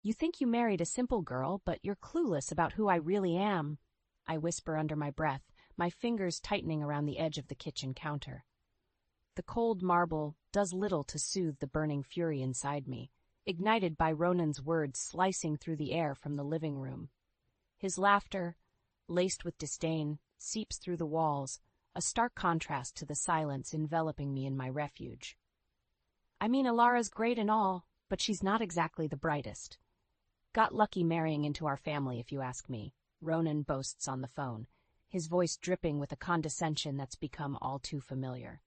You think you married a simple girl, but you're clueless about who I really am, I whisper under my breath, my fingers tightening around the edge of the kitchen counter. The cold marble does little to soothe the burning fury inside me, ignited by Ronan's words slicing through the air from the living room. His laughter, laced with disdain, seeps through the walls, a stark contrast to the silence enveloping me in my refuge. I mean, Alara's great and all, but she's not exactly the brightest. Got lucky marrying into our family, if you ask me, Ronan boasts on the phone, his voice dripping with a condescension that's become all too familiar.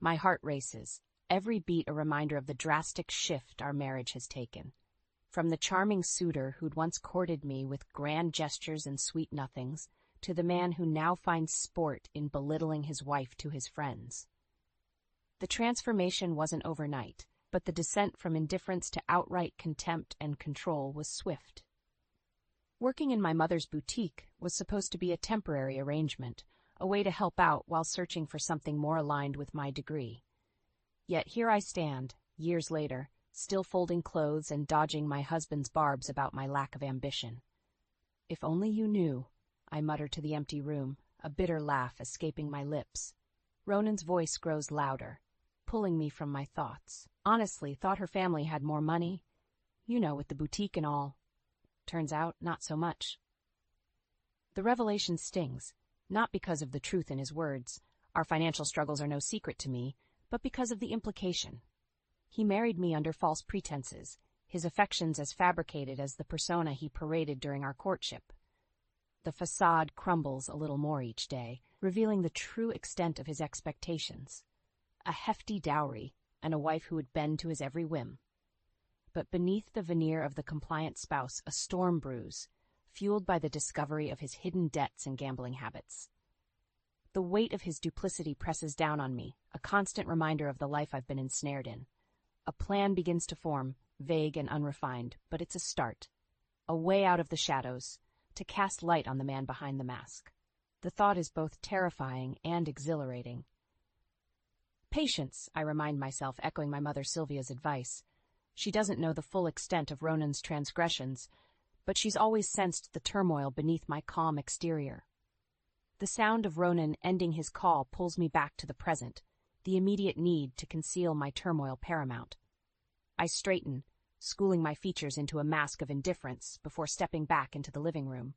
My heart races, every beat a reminder of the drastic shift our marriage has taken. From the charming suitor who'd once courted me with grand gestures and sweet nothings, to the man who now finds sport in belittling his wife to his friends. The transformation wasn't overnight, but the descent from indifference to outright contempt and control was swift. Working in my mother's boutique was supposed to be a temporary arrangement, a way to help out while searching for something more aligned with my degree. Yet here I stand, years later, still folding clothes and dodging my husband's barbs about my lack of ambition. If only you knew, I mutter to the empty room, a bitter laugh escaping my lips. Ronan's voice grows louder, pulling me from my thoughts. Honestly, thought her family had more money. You know, with the boutique and all. Turns out, not so much. The revelation stings, not because of the truth in his words. Our financial struggles are no secret to me, but because of the implication. He married me under false pretenses, his affections as fabricated as the persona he paraded during our courtship. The facade crumbles a little more each day, revealing the true extent of his expectations. A hefty dowry, and a wife who would bend to his every whim. But beneath the veneer of the compliant spouse, a storm brews, fueled by the discovery of his hidden debts and gambling habits. The weight of his duplicity presses down on me, a constant reminder of the life I've been ensnared in. A plan begins to form, vague and unrefined, but it's a start. A way out of the shadows, to cast light on the man behind the mask. The thought is both terrifying and exhilarating. Patience, I remind myself, echoing my mother Sylvia's advice. She doesn't know the full extent of Ronan's transgressions, but she's always sensed the turmoil beneath my calm exterior. The sound of Ronan ending his call pulls me back to the present, the immediate need to conceal my turmoil paramount. I straighten, schooling my features into a mask of indifference before stepping back into the living room.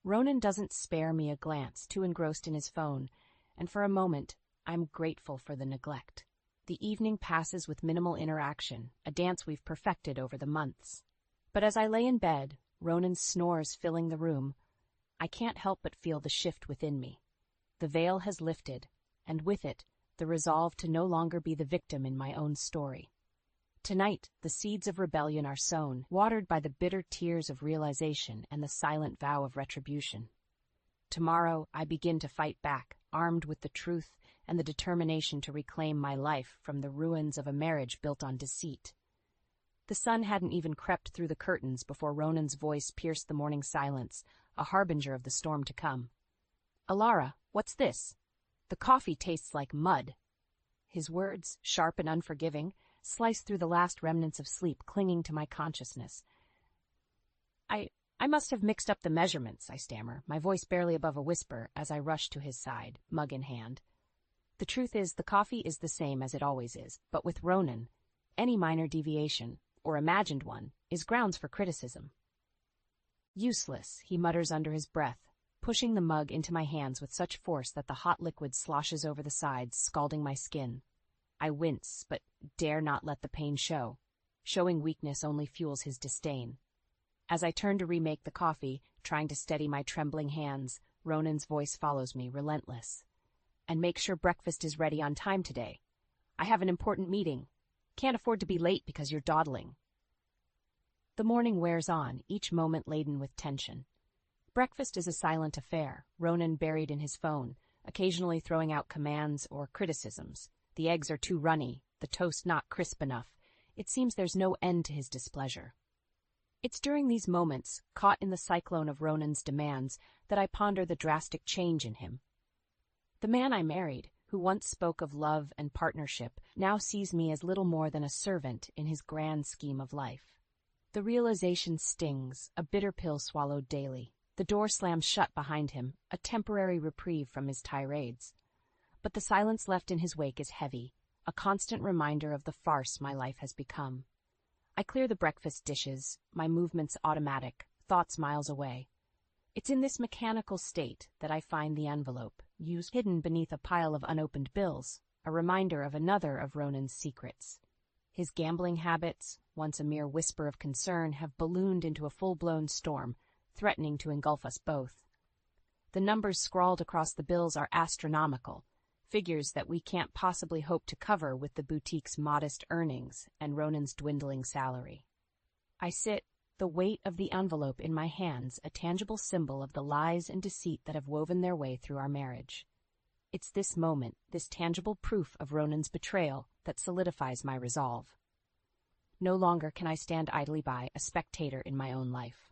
Ronan doesn't spare me a glance, too engrossed in his phone, and for a moment, I'm grateful for the neglect. The evening passes with minimal interaction, a dance we've perfected over the months. But as I lay in bed, Ronan's snores filling the room, I can't help but feel the shift within me. The veil has lifted, and with it, the resolve to no longer be the victim in my own story. Tonight, the seeds of rebellion are sown, watered by the bitter tears of realization and the silent vow of retribution. Tomorrow, I begin to fight back, armed with the truth and the determination to reclaim my life from the ruins of a marriage built on deceit. The sun hadn't even crept through the curtains before Ronan's voice pierced the morning silence, a harbinger of the storm to come. "Alara, what's this? The coffee tastes like mud." His words, sharp and unforgiving, sliced through the last remnants of sleep clinging to my consciousness. I must have mixed up the measurements, I stammer, my voice barely above a whisper as I rush to his side, mug in hand. The truth is, the coffee is the same as it always is, but with Ronan, any minor deviation, or imagined one, is grounds for criticism. "Useless," he mutters under his breath, pushing the mug into my hands with such force that the hot liquid sloshes over the sides, scalding my skin. I wince, but dare not let the pain show. Showing weakness only fuels his disdain. As I turn to remake the coffee, trying to steady my trembling hands, Ronan's voice follows me, relentless. "And make sure breakfast is ready on time today. I have an important meeting. Can't afford to be late because you're dawdling." The morning wears on, each moment laden with tension. Breakfast is a silent affair, Ronan buried in his phone, occasionally throwing out commands or criticisms. The eggs are too runny, the toast not crisp enough. It seems there's no end to his displeasure. It's during these moments, caught in the cyclone of Ronan's demands, that I ponder the drastic change in him. The man I married, who once spoke of love and partnership, now sees me as little more than a servant in his grand scheme of life. The realization stings, a bitter pill swallowed daily. The door slams shut behind him, a temporary reprieve from his tirades. But the silence left in his wake is heavy, a constant reminder of the farce my life has become. I clear the breakfast dishes, my movements automatic, thoughts miles away. It's in this mechanical state that I find the envelope, used hidden beneath a pile of unopened bills, a reminder of another of Ronan's secrets. His gambling habits, once a mere whisper of concern, have ballooned into a full-blown storm, threatening to engulf us both. The numbers scrawled across the bills are astronomical, figures that we can't possibly hope to cover with the boutique's modest earnings and Ronan's dwindling salary. I sit, the weight of the envelope in my hands, a tangible symbol of the lies and deceit that have woven their way through our marriage. It's this moment, this tangible proof of Ronan's betrayal, that solidifies my resolve. No longer can I stand idly by, a spectator in my own life.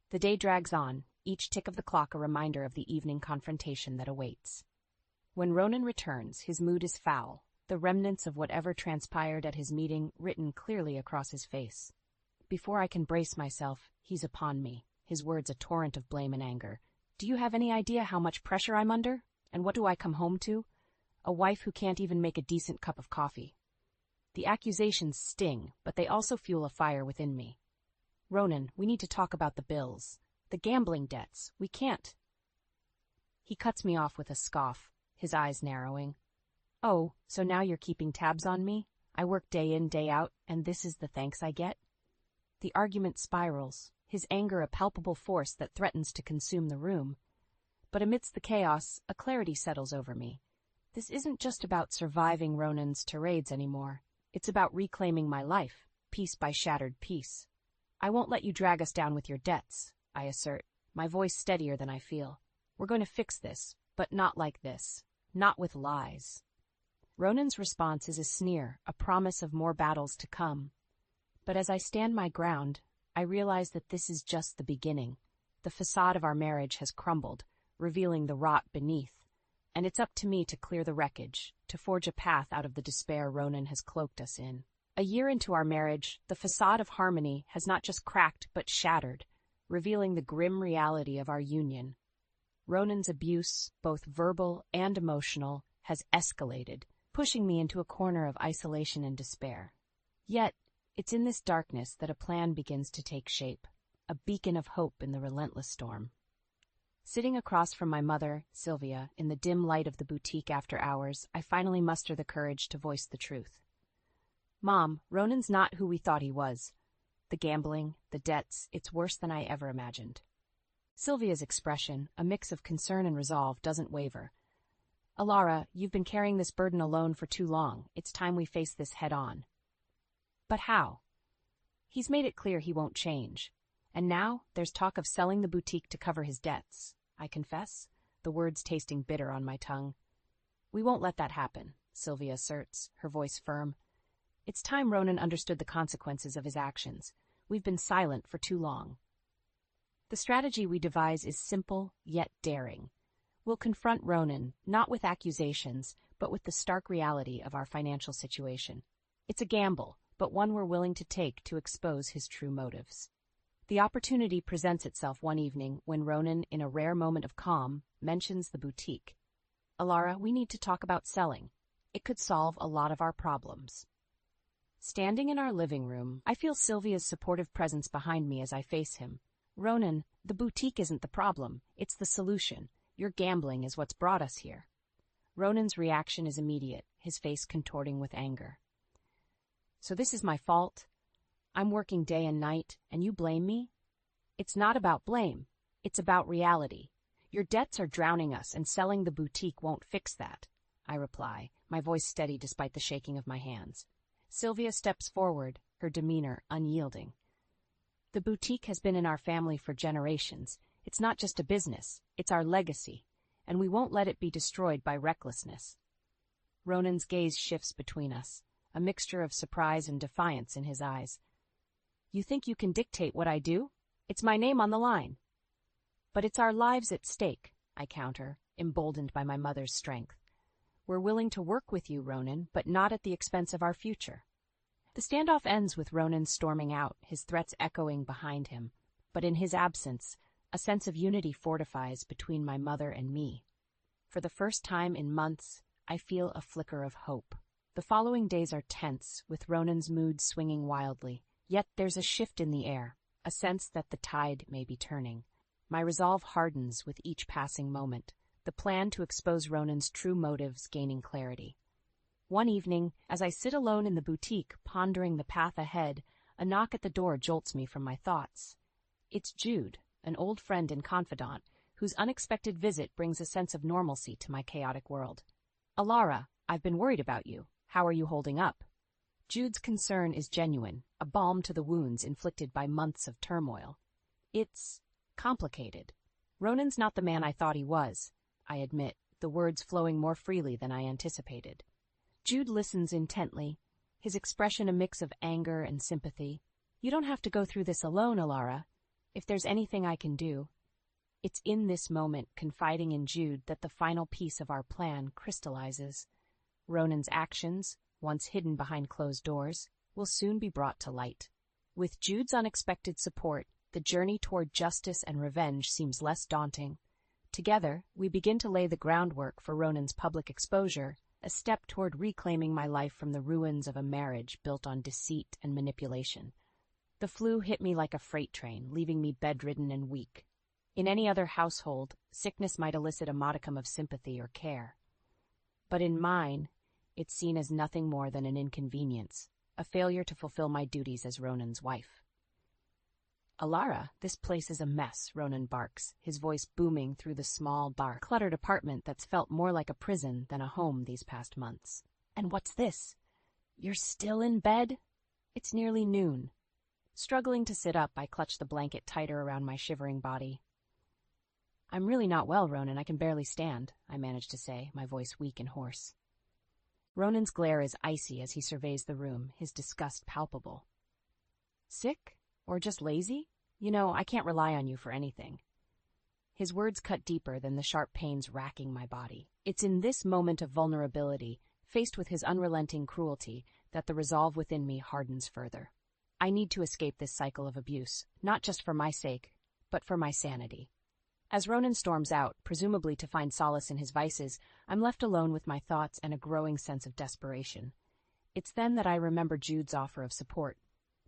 The day drags on, each tick of the clock a reminder of the evening confrontation that awaits. When Ronan returns, his mood is foul, the remnants of whatever transpired at his meeting written clearly across his face. Before I can brace myself, he's upon me, his words a torrent of blame and anger. Do you have any idea how much pressure I'm under? And what do I come home to? A wife who can't even make a decent cup of coffee. The accusations sting, but they also fuel a fire within me. Ronan, we need to talk about the bills. The gambling debts. We can't. He cuts me off with a scoff, his eyes narrowing. Oh, so now you're keeping tabs on me? I work day in, day out, and this is the thanks I get? The argument spirals, his anger a palpable force that threatens to consume the room. But amidst the chaos, a clarity settles over me. This isn't just about surviving Ronan's tirades anymore. It's about reclaiming my life, piece by shattered piece. I won't let you drag us down with your debts, I assert, my voice steadier than I feel. We're going to fix this, but not like this. Not with lies. Ronan's response is a sneer, a promise of more battles to come. But as I stand my ground, I realize that this is just the beginning. The facade of our marriage has crumbled, revealing the rot beneath. And it's up to me to clear the wreckage, to forge a path out of the despair Ronan has cloaked us in. A year into our marriage, the facade of harmony has not just cracked but shattered, revealing the grim reality of our union. Ronan's abuse, both verbal and emotional, has escalated, pushing me into a corner of isolation and despair. Yet, it's in this darkness that a plan begins to take shape, a beacon of hope in the relentless storm. Sitting across from my mother, Sylvia, in the dim light of the boutique after hours, I finally muster the courage to voice the truth. Mom, Ronan's not who we thought he was. The gambling, the debts, it's worse than I ever imagined. Sylvia's expression, a mix of concern and resolve, doesn't waver. Alara, you've been carrying this burden alone for too long. It's time we face this head on. But how? He's made it clear he won't change. And now there's talk of selling the boutique to cover his debts. I confess, the words tasting bitter on my tongue. We won't let that happen, Sylvia asserts, her voice firm. It's time Ronan understood the consequences of his actions. We've been silent for too long. The strategy we devise is simple, yet daring. We'll confront Ronan, not with accusations, but with the stark reality of our financial situation. It's a gamble, but one we're willing to take to expose his true motives. The opportunity presents itself one evening when Ronan, in a rare moment of calm, mentions the boutique. Alara, we need to talk about selling. It could solve a lot of our problems. Standing in our living room, I feel Sylvia's supportive presence behind me as I face him. Ronan, the boutique isn't the problem, it's the solution. Your gambling is what's brought us here. Ronan's reaction is immediate, his face contorting with anger. So this is my fault? I'm working day and night, and you blame me? It's not about blame. It's about reality. Your debts are drowning us, and selling the boutique won't fix that, I reply, my voice steady despite the shaking of my hands. Sylvia steps forward, her demeanor unyielding. The boutique has been in our family for generations. It's not just a business, it's our legacy, and we won't let it be destroyed by recklessness. Ronan's gaze shifts between us, a mixture of surprise and defiance in his eyes. You think you can dictate what I do? It's my name on the line. But it's our lives at stake, I counter, emboldened by my mother's strength. We're willing to work with you, Ronan, but not at the expense of our future. The standoff ends with Ronan storming out, his threats echoing behind him. But in his absence, a sense of unity fortifies between my mother and me. For the first time in months, I feel a flicker of hope. The following days are tense, with Ronan's mood swinging wildly. Yet there's a shift in the air, a sense that the tide may be turning. My resolve hardens with each passing moment, the plan to expose Ronan's true motives gaining clarity. One evening, as I sit alone in the boutique pondering the path ahead, a knock at the door jolts me from my thoughts. It's Jude, an old friend and confidant, whose unexpected visit brings a sense of normalcy to my chaotic world. "Alara, I've been worried about you. How are you holding up?" Jude's concern is genuine, a balm to the wounds inflicted by months of turmoil. It's complicated. Ronan's not the man I thought he was, I admit, the words flowing more freely than I anticipated. Jude listens intently, his expression a mix of anger and sympathy. "You don't have to go through this alone, Alara. If there's anything I can do..." It's in this moment, confiding in Jude, that the final piece of our plan crystallizes. Ronan's actions, once hidden behind closed doors, will soon be brought to light. With Jude's unexpected support, the journey toward justice and revenge seems less daunting. Together, we begin to lay the groundwork for Ronan's public exposure, a step toward reclaiming my life from the ruins of a marriage built on deceit and manipulation. The flu hit me like a freight train, leaving me bedridden and weak. In any other household, sickness might elicit a modicum of sympathy or care. But in mine, it's seen as nothing more than an inconvenience, a failure to fulfill my duties as Ronan's wife. "Alara, this place is a mess," Ronan barks, his voice booming through the small, dark, cluttered apartment that's felt more like a prison than a home these past months. "And what's this? You're still in bed?" It's nearly noon. Struggling to sit up, I clutch the blanket tighter around my shivering body. "I'm really not well, Ronan. I can barely stand," I manage to say, my voice weak and hoarse. Ronan's glare is icy as he surveys the room, his disgust palpable. "Sick? Or just lazy? You know, I can't rely on you for anything." His words cut deeper than the sharp pains racking my body. It's in this moment of vulnerability, faced with his unrelenting cruelty, that the resolve within me hardens further. I need to escape this cycle of abuse, not just for my sake, but for my sanity. As Ronan storms out, presumably to find solace in his vices, I'm left alone with my thoughts and a growing sense of desperation. It's then that I remember Jude's offer of support.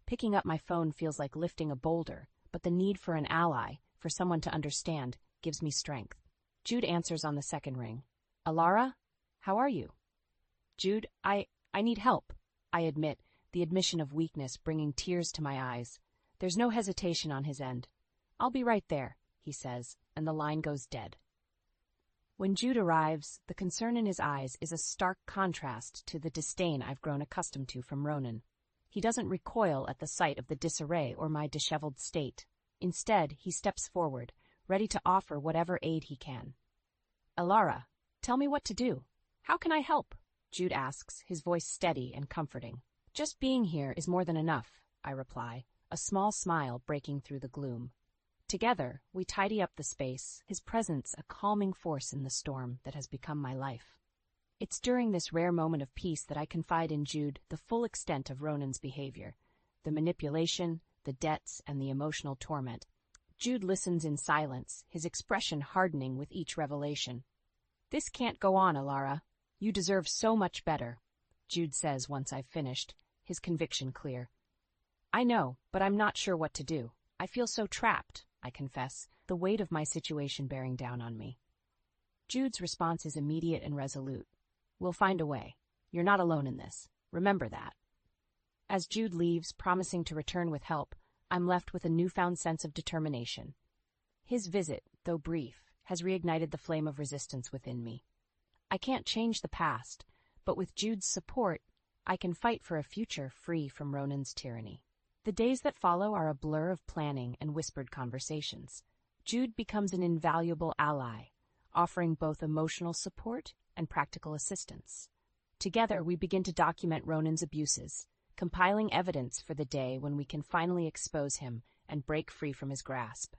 Picking up my phone feels like lifting a boulder, but the need for an ally, for someone to understand, gives me strength. Jude answers on the second ring. "Alara, how are you?" "Jude, I need help," I admit, the admission of weakness bringing tears to my eyes. There's no hesitation on his end. "I'll be right there," he says, and the line goes dead. When Jude arrives, the concern in his eyes is a stark contrast to the disdain I've grown accustomed to from Ronan. He doesn't recoil at the sight of the disarray or my disheveled state. Instead, he steps forward, ready to offer whatever aid he can. "Alara, tell me what to do. How can I help?" Jude asks, his voice steady and comforting. "Just being here is more than enough," I reply, a small smile breaking through the gloom. Together, we tidy up the space, his presence a calming force in the storm that has become my life. It's during this rare moment of peace that I confide in Jude the full extent of Ronan's behavior, the manipulation, the debts, and the emotional torment. Jude listens in silence, his expression hardening with each revelation. "This can't go on, Alara. You deserve so much better," Jude says once I've finished, his conviction clear. "I know, but I'm not sure what to do. I feel so trapped," I confess, the weight of my situation bearing down on me. Jude's response is immediate and resolute. "We'll find a way. You're not alone in this. Remember that." As Jude leaves, promising to return with help, I'm left with a newfound sense of determination. His visit, though brief, has reignited the flame of resistance within me. I can't change the past, but with Jude's support, I can fight for a future free from Ronan's tyranny. The days that follow are a blur of planning and whispered conversations. Jude becomes an invaluable ally, offering both emotional support and practical assistance. Together, we begin to document Ronan's abuses, compiling evidence for the day when we can finally expose him and break free from his grasp.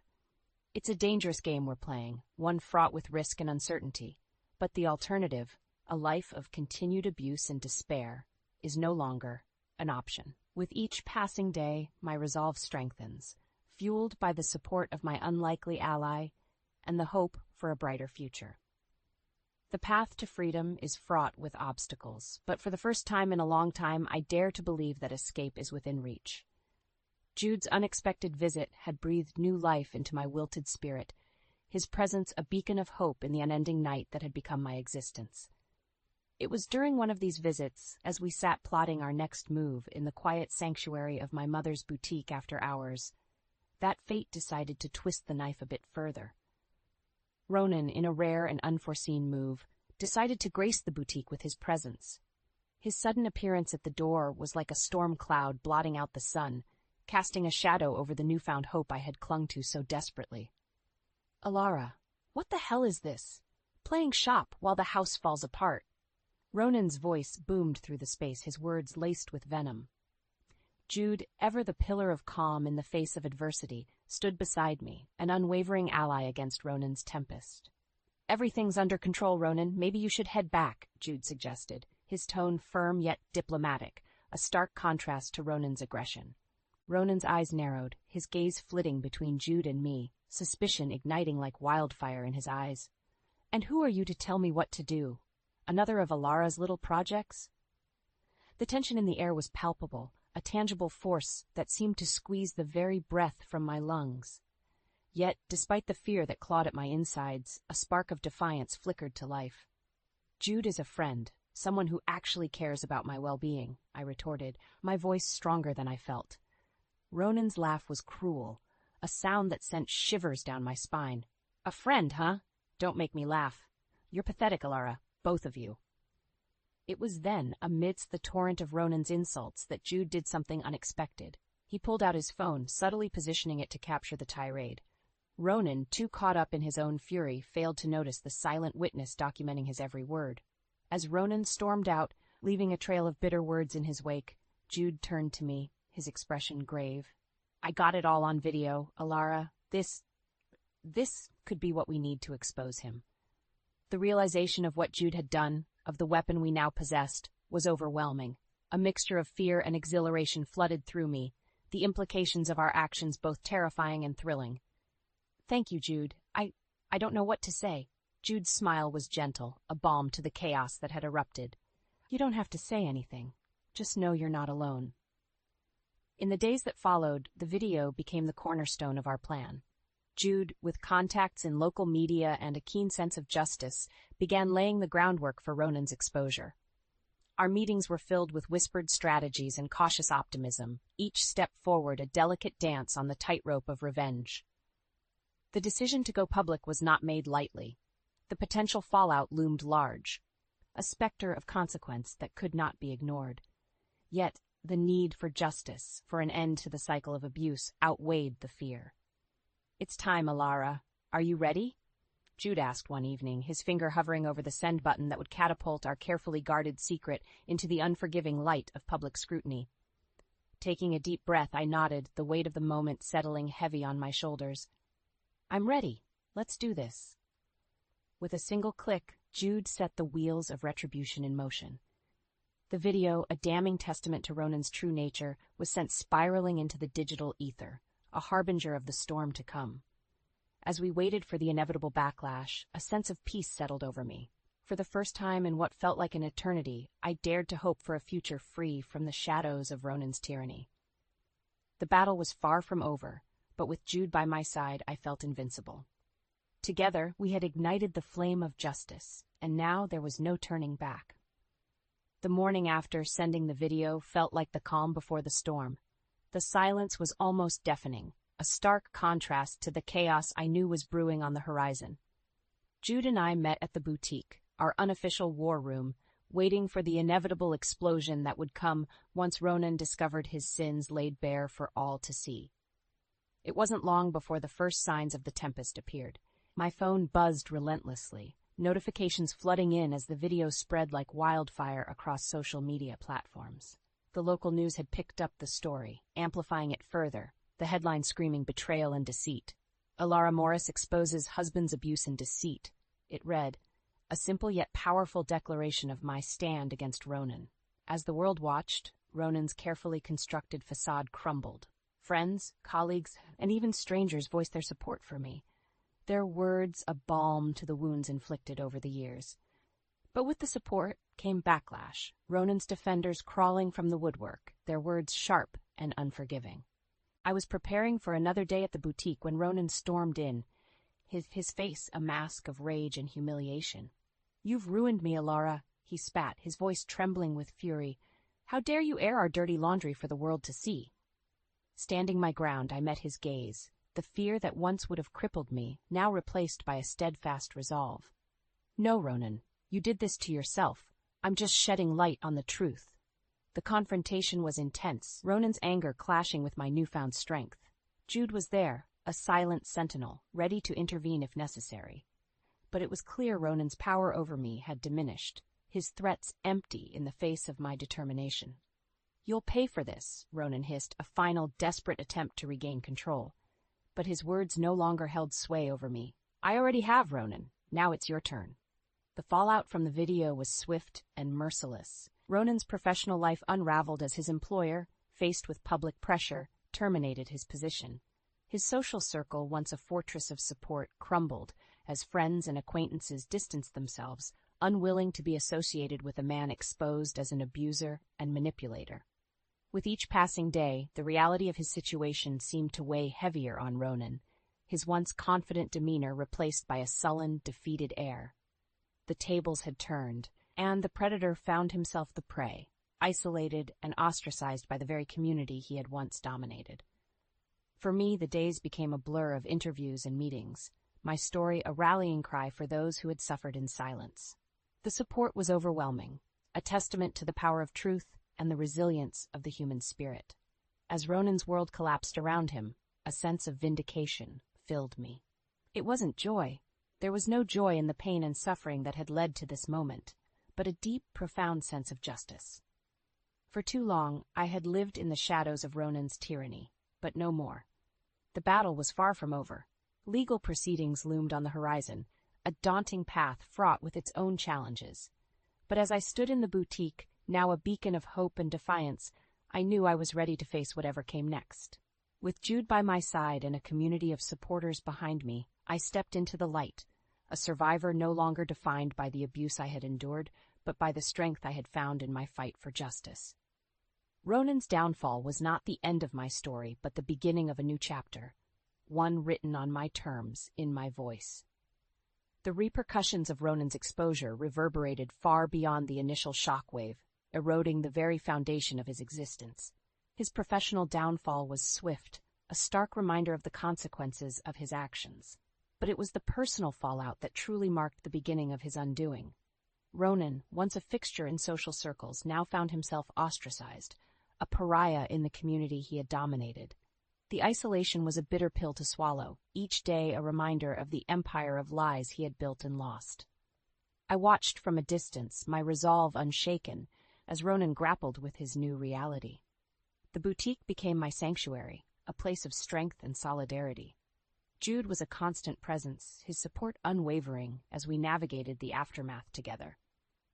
It's a dangerous game we're playing, one fraught with risk and uncertainty, but the alternative, a life of continued abuse and despair, is no longer an option. With each passing day, my resolve strengthens, fueled by the support of my unlikely ally and the hope for a brighter future. The path to freedom is fraught with obstacles, but for the first time in a long time, I dare to believe that escape is within reach. Jude's unexpected visit had breathed new life into my wilted spirit, his presence a beacon of hope in the unending night that had become my existence. It was during one of these visits, as we sat plotting our next move in the quiet sanctuary of my mother's boutique after hours, that fate decided to twist the knife a bit further. Ronan, in a rare and unforeseen move, decided to grace the boutique with his presence. His sudden appearance at the door was like a storm cloud blotting out the sun, casting a shadow over the newfound hope I had clung to so desperately. "Alara, what the hell is this? Playing shop while the house falls apart." Ronan's voice boomed through the space, his words laced with venom. Jude, ever the pillar of calm in the face of adversity, stood beside me, an unwavering ally against Ronan's tempest. "Everything's under control, Ronan. Maybe you should head back," Jude suggested, his tone firm yet diplomatic, a stark contrast to Ronan's aggression. Ronan's eyes narrowed, his gaze flitting between Jude and me, suspicion igniting like wildfire in his eyes. "And who are you to tell me what to do? Another of Alara's little projects?" The tension in the air was palpable, a tangible force that seemed to squeeze the very breath from my lungs. Yet, despite the fear that clawed at my insides, a spark of defiance flickered to life. "Jude is a friend, someone who actually cares about my well-being," I retorted, my voice stronger than I felt. Ronan's laugh was cruel, a sound that sent shivers down my spine. "A friend, huh? Don't make me laugh. You're pathetic, Alara, both of you." It was then, amidst the torrent of Ronan's insults, that Jude did something unexpected. He pulled out his phone, subtly positioning it to capture the tirade. Ronan, too caught up in his own fury, failed to notice the silent witness documenting his every word. As Ronan stormed out, leaving a trail of bitter words in his wake, Jude turned to me, his expression grave. "I got it all on video, Alara. This could be what we need to expose him." The realization of what Jude had done, of the weapon we now possessed, was overwhelming. A mixture of fear and exhilaration flooded through me, the implications of our actions both terrifying and thrilling. "Thank you, Jude. I don't know what to say." Jude's smile was gentle, a balm to the chaos that had erupted. "You don't have to say anything. Just know you're not alone." In the days that followed, the video became the cornerstone of our plan. Jude, with contacts in local media and a keen sense of justice, began laying the groundwork for Ronan's exposure. Our meetings were filled with whispered strategies and cautious optimism, each step forward a delicate dance on the tightrope of revenge. The decision to go public was not made lightly. The potential fallout loomed large, a specter of consequence that could not be ignored. Yet, the need for justice, for an end to the cycle of abuse, outweighed the fear. "It's time, Alara. Are you ready?" Jude asked one evening, his finger hovering over the send button that would catapult our carefully guarded secret into the unforgiving light of public scrutiny. Taking a deep breath, I nodded, the weight of the moment settling heavy on my shoulders. "I'm ready. Let's do this." With a single click, Jude set the wheels of retribution in motion. The video, a damning testament to Ronan's true nature, was sent spiraling into the digital ether, a harbinger of the storm to come. As we waited for the inevitable backlash, a sense of peace settled over me. For the first time in what felt like an eternity, I dared to hope for a future free from the shadows of Ronan's tyranny. The battle was far from over, but with Jude by my side, I felt invincible. Together, we had ignited the flame of justice, and now there was no turning back. The morning after sending the video felt like the calm before the storm. The silence was almost deafening, a stark contrast to the chaos I knew was brewing on the horizon. Jude and I met at the boutique, our unofficial war room, waiting for the inevitable explosion that would come once Ronan discovered his sins laid bare for all to see. It wasn't long before the first signs of the tempest appeared. My phone buzzed relentlessly, notifications flooding in as the video spread like wildfire across social media platforms. The local news had picked up the story, amplifying it further, the headline screaming betrayal and deceit. Alara Morris exposes husband's abuse and deceit. It read, a simple yet powerful declaration of my stand against Ronan. As the world watched, Ronan's carefully constructed facade crumbled. Friends, colleagues, and even strangers voiced their support for me, their words a balm to the wounds inflicted over the years. But with the support came backlash, Ronan's defenders crawling from the woodwork, their words sharp and unforgiving. I was preparing for another day at the boutique when Ronan stormed in, his face a mask of rage and humiliation. "You've ruined me, Alara," he spat, his voice trembling with fury. "How dare you air our dirty laundry for the world to see?" Standing my ground, I met his gaze, the fear that once would have crippled me, now replaced by a steadfast resolve. "No, Ronan, you did this to yourself. I'm just shedding light on the truth." The confrontation was intense, Ronan's anger clashing with my newfound strength. Jude was there, a silent sentinel, ready to intervene if necessary. But it was clear Ronan's power over me had diminished, his threats empty in the face of my determination. "You'll pay for this," Ronan hissed, a final desperate attempt to regain control. But his words no longer held sway over me. "I already have, Ronan. Now it's your turn." The fallout from the video was swift and merciless. Ronan's professional life unraveled as his employer, faced with public pressure, terminated his position. His social circle, once a fortress of support, crumbled as friends and acquaintances distanced themselves, unwilling to be associated with a man exposed as an abuser and manipulator. With each passing day, the reality of his situation seemed to weigh heavier on Ronan, his once confident demeanor replaced by a sullen, defeated air. The tables had turned, and the predator found himself the prey, isolated and ostracized by the very community he had once dominated. For me, the days became a blur of interviews and meetings, my story a rallying cry for those who had suffered in silence. The support was overwhelming, a testament to the power of truth and the resilience of the human spirit. As Ronan's world collapsed around him, a sense of vindication filled me. It wasn't joy. There was no joy in the pain and suffering that had led to this moment, but a deep, profound sense of justice. For too long, I had lived in the shadows of Ronan's tyranny, but no more. The battle was far from over. Legal proceedings loomed on the horizon, a daunting path fraught with its own challenges. But as I stood in the boutique, now a beacon of hope and defiance, I knew I was ready to face whatever came next. With Jude by my side and a community of supporters behind me, I stepped into the light, a survivor no longer defined by the abuse I had endured, but by the strength I had found in my fight for justice. Ronan's downfall was not the end of my story, but the beginning of a new chapter, one written on my terms, in my voice. The repercussions of Ronan's exposure reverberated far beyond the initial shockwave, eroding the very foundation of his existence. His professional downfall was swift, a stark reminder of the consequences of his actions. But it was the personal fallout that truly marked the beginning of his undoing. Ronan, once a fixture in social circles, now found himself ostracized, a pariah in the community he had dominated. The isolation was a bitter pill to swallow, each day a reminder of the empire of lies he had built and lost. I watched from a distance, my resolve unshaken, as Ronan grappled with his new reality. The boutique became my sanctuary, a place of strength and solidarity. Jude was a constant presence, his support unwavering as we navigated the aftermath together.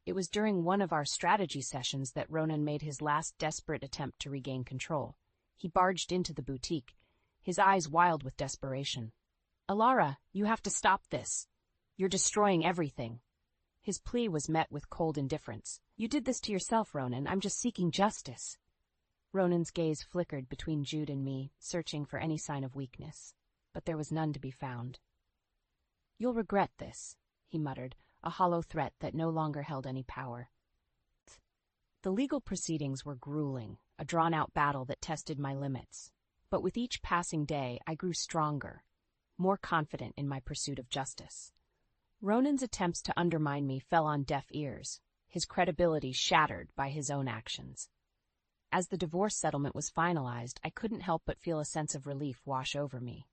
It was during one of our strategy sessions that Ronan made his last desperate attempt to regain control. He barged into the boutique, his eyes wild with desperation. "Alara, you have to stop this. You're destroying everything." His plea was met with cold indifference. "You did this to yourself, Ronan. I'm just seeking justice." Ronan's gaze flickered between Jude and me, searching for any sign of weakness. But there was none to be found. "You'll regret this," he muttered, a hollow threat that no longer held any power. The legal proceedings were grueling, a drawn-out battle that tested my limits. But with each passing day, I grew stronger, more confident in my pursuit of justice. Ronan's attempts to undermine me fell on deaf ears, his credibility shattered by his own actions. As the divorce settlement was finalized, I couldn't help but feel a sense of relief wash over me.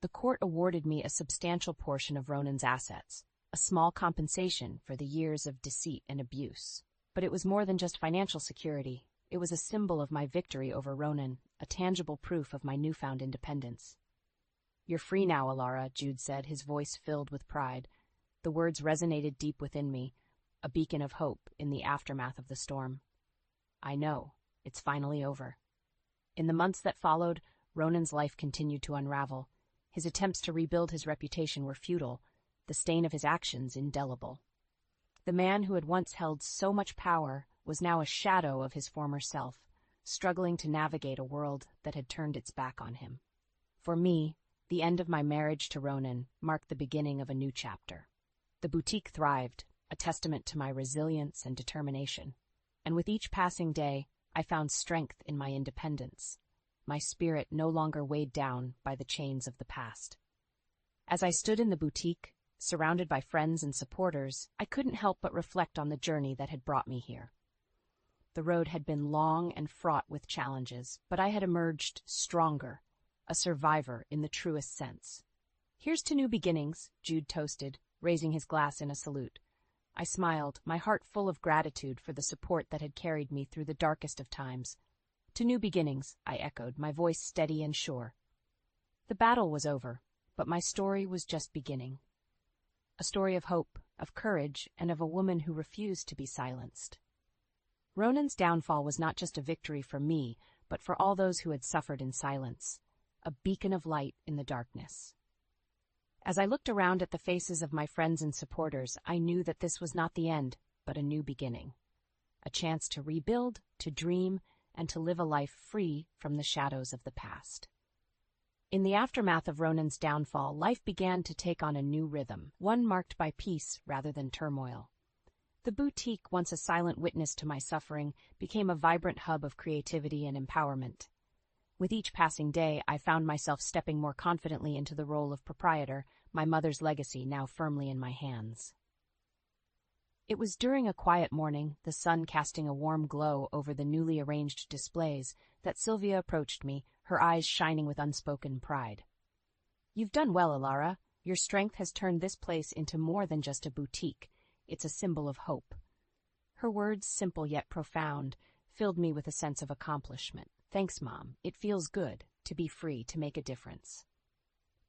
The court awarded me a substantial portion of Ronan's assets, a small compensation for the years of deceit and abuse. But it was more than just financial security. It was a symbol of my victory over Ronan, a tangible proof of my newfound independence. "You're free now, Alara," Jude said, his voice filled with pride. The words resonated deep within me, a beacon of hope in the aftermath of the storm. "I know," It's finally over. In the months that followed, Ronan's life continued to unravel. His attempts to rebuild his reputation were futile, the stain of his actions indelible. The man who had once held so much power was now a shadow of his former self, struggling to navigate a world that had turned its back on him. For me, the end of my marriage to Ronan marked the beginning of a new chapter. The boutique thrived, a testament to my resilience and determination. And with each passing day, I found strength in my independence, my spirit no longer weighed down by the chains of the past. As I stood in the boutique, surrounded by friends and supporters, I couldn't help but reflect on the journey that had brought me here. The road had been long and fraught with challenges, but I had emerged stronger, a survivor in the truest sense. "Here's to new beginnings," Jude toasted, raising his glass in a salute. I smiled, my heart full of gratitude for the support that had carried me through the darkest of times. "To new beginnings," I echoed, my voice steady and sure. The battle was over, but my story was just beginning. A story of hope, of courage, and of a woman who refused to be silenced. Ronan's downfall was not just a victory for me, but for all those who had suffered in silence, a beacon of light in the darkness. As I looked around at the faces of my friends and supporters, I knew that this was not the end, but a new beginning. A chance to rebuild, to dream, and to live a life free from the shadows of the past. In the aftermath of Ronan's downfall, life began to take on a new rhythm, one marked by peace rather than turmoil. The boutique, once a silent witness to my suffering, became a vibrant hub of creativity and empowerment. With each passing day, I found myself stepping more confidently into the role of proprietor, my mother's legacy now firmly in my hands. It was during a quiet morning, the sun casting a warm glow over the newly arranged displays, that Sylvia approached me, her eyes shining with unspoken pride. "You've done well, Alara. Your strength has turned this place into more than just a boutique. It's a symbol of hope." Her words, simple yet profound, filled me with a sense of accomplishment. "Thanks, Mom. It feels good to be free to make a difference."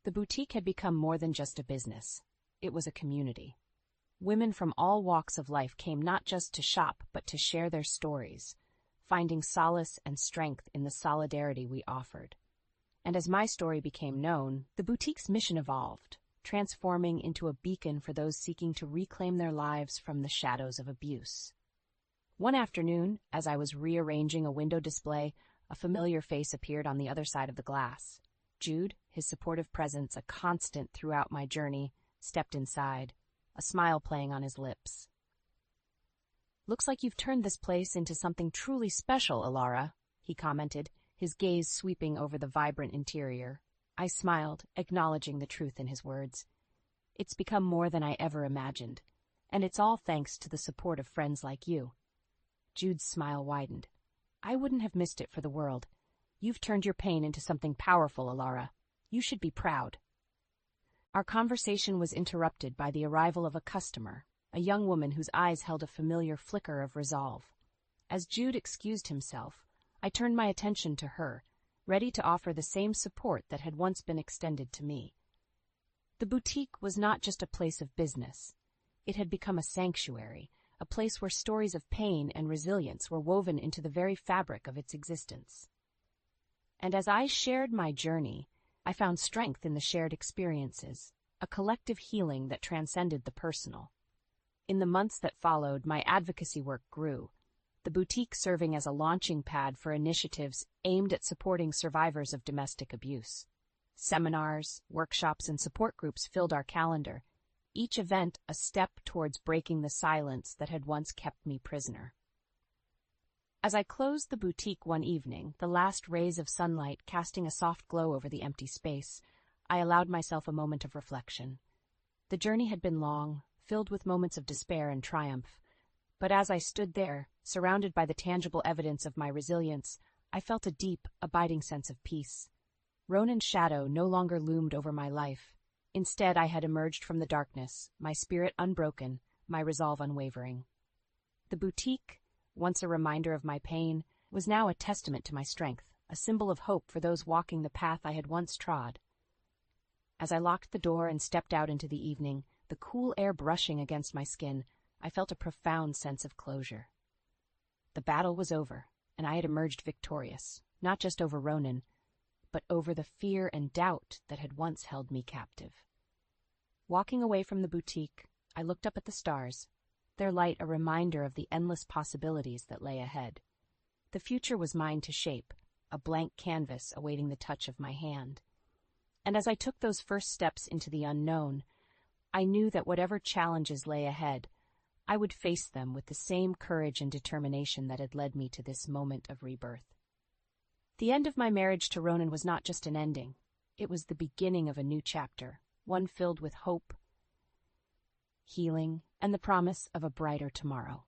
The boutique had become more than just a business. It was a community. Women from all walks of life came not just to shop, but to share their stories, finding solace and strength in the solidarity we offered. And as my story became known, the boutique's mission evolved, transforming into a beacon for those seeking to reclaim their lives from the shadows of abuse. One afternoon, as I was rearranging a window display, a familiar face appeared on the other side of the glass. Jude, his supportive presence a constant throughout my journey, stepped inside, a smile playing on his lips. "Looks like you've turned this place into something truly special, Alara," he commented, his gaze sweeping over the vibrant interior. I smiled, acknowledging the truth in his words. "It's become more than I ever imagined, and it's all thanks to the support of friends like you." Jude's smile widened. "I wouldn't have missed it for the world. You've turned your pain into something powerful, Alara. You should be proud." Our conversation was interrupted by the arrival of a customer, a young woman whose eyes held a familiar flicker of resolve. As Jude excused himself, I turned my attention to her, ready to offer the same support that had once been extended to me. The boutique was not just a place of business. It had become a sanctuary, a place where stories of pain and resilience were woven into the very fabric of its existence. And as I shared my journey, I found strength in the shared experiences, a collective healing that transcended the personal. In the months that followed, my advocacy work grew, the boutique serving as a launching pad for initiatives aimed at supporting survivors of domestic abuse. Seminars, workshops, and support groups filled our calendar, each event a step towards breaking the silence that had once kept me prisoner. As I closed the boutique one evening, the last rays of sunlight casting a soft glow over the empty space, I allowed myself a moment of reflection. The journey had been long, filled with moments of despair and triumph, but as I stood there, surrounded by the tangible evidence of my resilience, I felt a deep, abiding sense of peace. Ronan's shadow no longer loomed over my life. Instead, I had emerged from the darkness, my spirit unbroken, my resolve unwavering. The boutique, once a reminder of my pain, was now a testament to my strength, a symbol of hope for those walking the path I had once trod. As I locked the door and stepped out into the evening, the cool air brushing against my skin, I felt a profound sense of closure. The battle was over, and I had emerged victorious, not just over Ronan, but over the fear and doubt that had once held me captive. Walking away from the boutique, I looked up at the stars, their light a reminder of the endless possibilities that lay ahead. The future was mine to shape, a blank canvas awaiting the touch of my hand. And as I took those first steps into the unknown, I knew that whatever challenges lay ahead, I would face them with the same courage and determination that had led me to this moment of rebirth. The end of my marriage to Ronan was not just an ending. It was the beginning of a new chapter, one filled with hope, healing, and the promise of a brighter tomorrow.